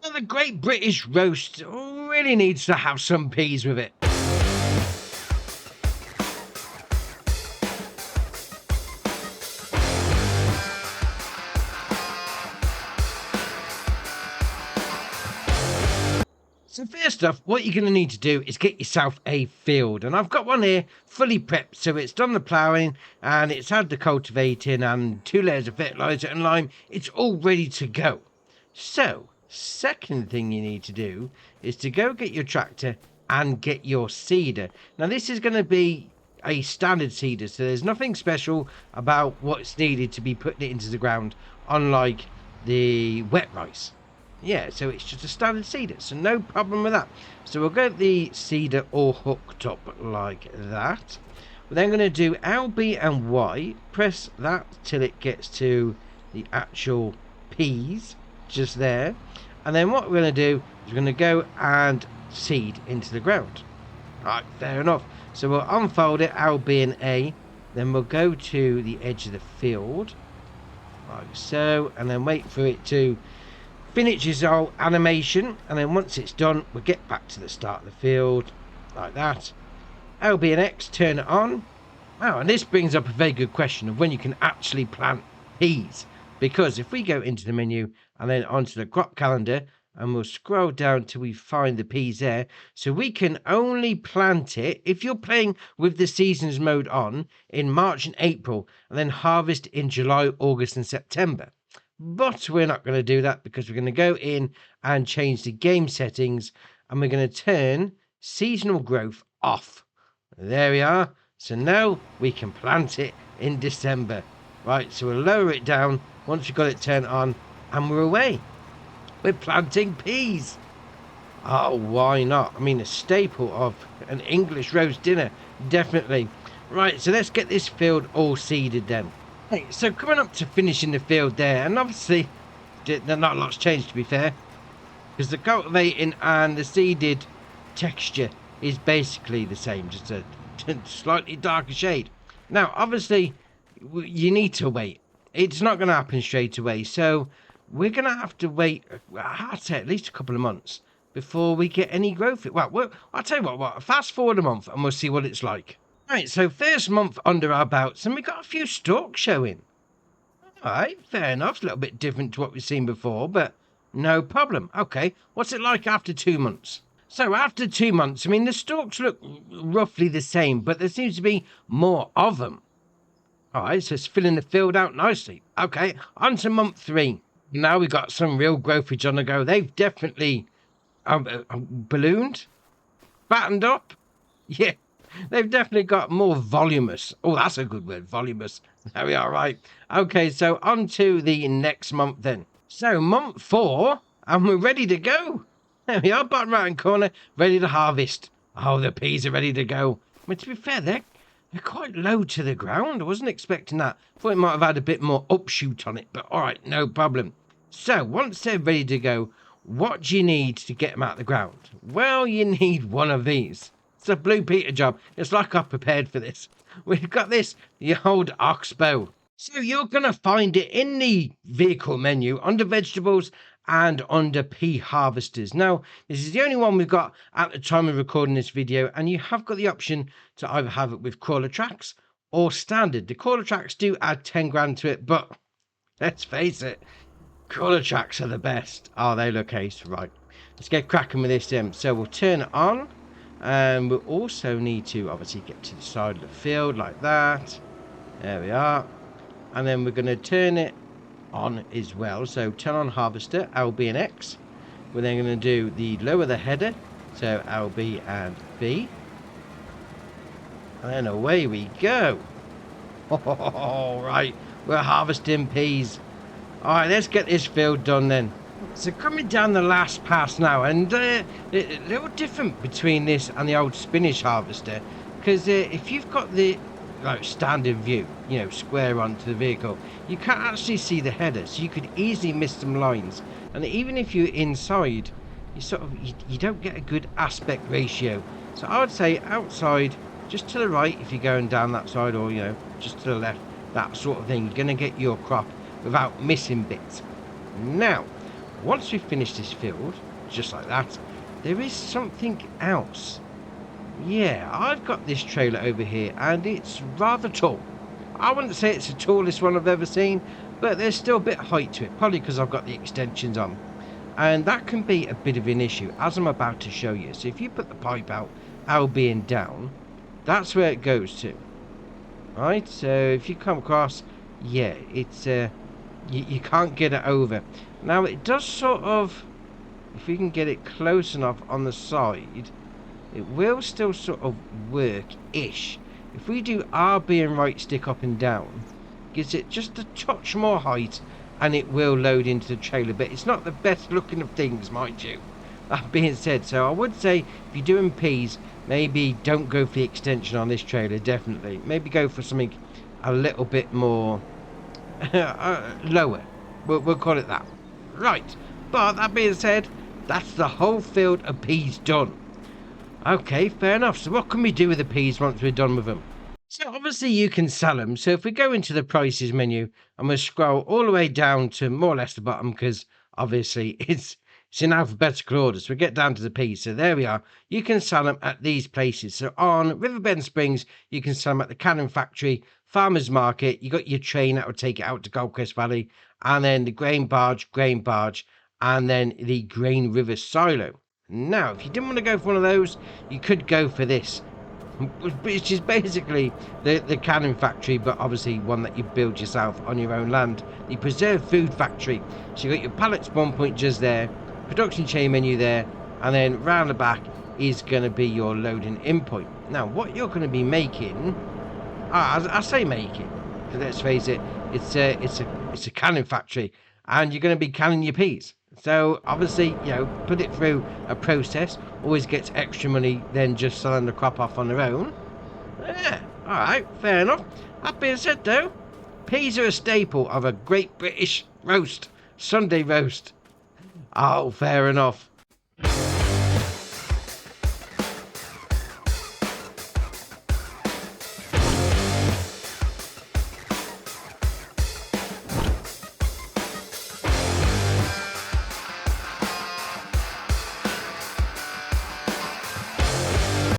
Well, the Great British Roast really needs to have some peas with it. So first off, what you're going to need to do is get yourself a field. And I've got one here fully prepped. So it's done the ploughing and it's had the cultivating and 2 layers of fertilizer and lime. It's all ready to go. So second thing you need to do is to go get your tractor and get your seeder. Now this is going to be a standard seeder. So there's nothing special about what's needed to be putting it into the ground, unlike the wet rice. Yeah, so it's just a standard seeder, so no problem with that. So we'll get the seeder all hooked up like that. We're then going to do LB and Y, press that till it gets to the actual peas, just there. And then what we're going to do is we're going to go and seed into the ground. Right, fair enough. So we'll unfold it, LB and A, then we'll go to the edge of the field, like so, and then wait for it to finish its whole animation, and then once it's done we'll get back to the start of the field like that. LB and X, turn it on. Wow, and this brings up a very good question of when you can actually plant peas, because if we go into the menu and then onto the crop calendar and we'll scroll down till we find the peas there, so we can only plant it if you're playing with the seasons mode on in March and April, and then harvest in July, August and September. But we're not going to do that because we're going to go in and change the game settings, and we're going to turn seasonal growth off. There we are. So now we can plant it in December. Right, so we'll lower it down once we've got it turned on, and we're away. We're planting peas. Oh, why not? I mean, a staple of an English roast dinner, definitely. Right, so let's get this field all seeded then. Hey, so coming up to finishing the field there, and obviously not a lot's changed, to be fair, because the cultivating and the seeded texture is basically the same, just a slightly darker shade. Now obviously you need to wait. It's not going to happen straight away, so we're going to have to wait, I'd say at least a couple of months before we get any growth. Well, I'll tell you what, fast forward a month and we'll see what it's like. Right, so first month under our belts, and we got a few stalks showing. Alright, fair enough. A little bit different to what we've seen before, but no problem. Okay, what's it like after 2 months? So after 2 months, I mean, the stalks look roughly the same, but there seems to be more of them. Alright, so it's filling the field out nicely. Okay, on to month 3. Now we've got some real growthage on the go. They've definitely ballooned, fattened up. Yeah. They've definitely got more voluminous. Oh, that's a good word, voluminous. There we are, right. Okay, so on to the next month then. So month 4, and we're ready to go. There we are, bottom right hand corner, ready to harvest. Oh, the peas are ready to go. But to be fair, they're quite low to the ground. I wasn't expecting that. Thought it might have had a bit more upshoot on it, but all right, no problem. So once they're ready to go, what do you need to get them out of the ground? Well, you need one of these. It's a Blue Peter job. It's like I've prepared for this. We've got this, the old Oxbo. So you're going to find it in the vehicle menu under vegetables and under pea harvesters. Now, this is the only one we've got at the time of recording this video, and you have got the option to either have it with crawler tracks or standard. The crawler tracks do add 10 grand to it, but let's face it, crawler tracks are the best. Oh, they look ace. Right, let's get cracking with this then. So we'll turn it on. And we'll also need to obviously get to the side of the field like that. There we are. And then we're going to turn it on as well. So turn on harvester, LB and X. We're then going to do the lower the header. So LB and B. And then away we go. All right, we're harvesting peas. All right, let's get this field done then. So coming down the last pass now, and a little different between this and the old spinach harvester, because if you've got the standard view, you know, square onto the vehicle, you can't actually see the header, so you could easily miss some lines. And even if you're inside, you don't get a good aspect ratio. So I would say outside, just to the right if you're going down that side, or just to the left, that sort of thing, you're going to get your crop without missing bits. Now once we finish this field, just like that, there is something else. Yeah, I've got this trailer over here, and it's rather tall. I wouldn't say it's the tallest one I've ever seen, but there's still a bit of height to it, probably because I've got the extensions on. And that can be a bit of an issue, as I'm about to show you. So if you put the pipe out, L being down, that's where it goes to. Right, so if you come across, yeah, it's you can't get it over. Now it does sort of, if we can get it close enough on the side, it will still sort of work-ish. If we do RB and right stick up and down, gives it just a touch more height, and it will load into the trailer. But it's not the best looking of things, mind you. That being said, so I would say if you're doing peas, maybe don't go for the extension on this trailer, definitely. Maybe go for something a little bit more lower. We'll call it that. Right, but that being said, that's the whole field of peas done. Okay, fair enough. So what can we do with the peas once we're done with them? So obviously you can sell them. So if we go into the prices menu and we scroll all the way down to more or less the bottom, because obviously it's in alphabetical order. So we get down to the peas. So there we are. You can sell them at these places. So on Riverbend Springs, you can sell them at the Cannon Factory, Farmers Market. You got your train that will take it out to Gold Coast Valley, and then the grain barge, and then the Grain River Silo. Now, if you didn't want to go for one of those, you could go for this, which is basically the Cannon Factory, but obviously one that you build yourself on your own land. The Preserved Food Factory. So you got your pallet spawn point just there, production chain menu there, and then round the back is going to be your loading in point. Now, what you're going to be making, I say making, because let's face it, it's a canning factory, and you're going to be canning your peas. So obviously, you know, put it through a process, always gets extra money than just selling the crop off on their own. Yeah, alright, fair enough. That being said though, peas are a staple of a great British roast, Sunday roast. Oh, fair enough.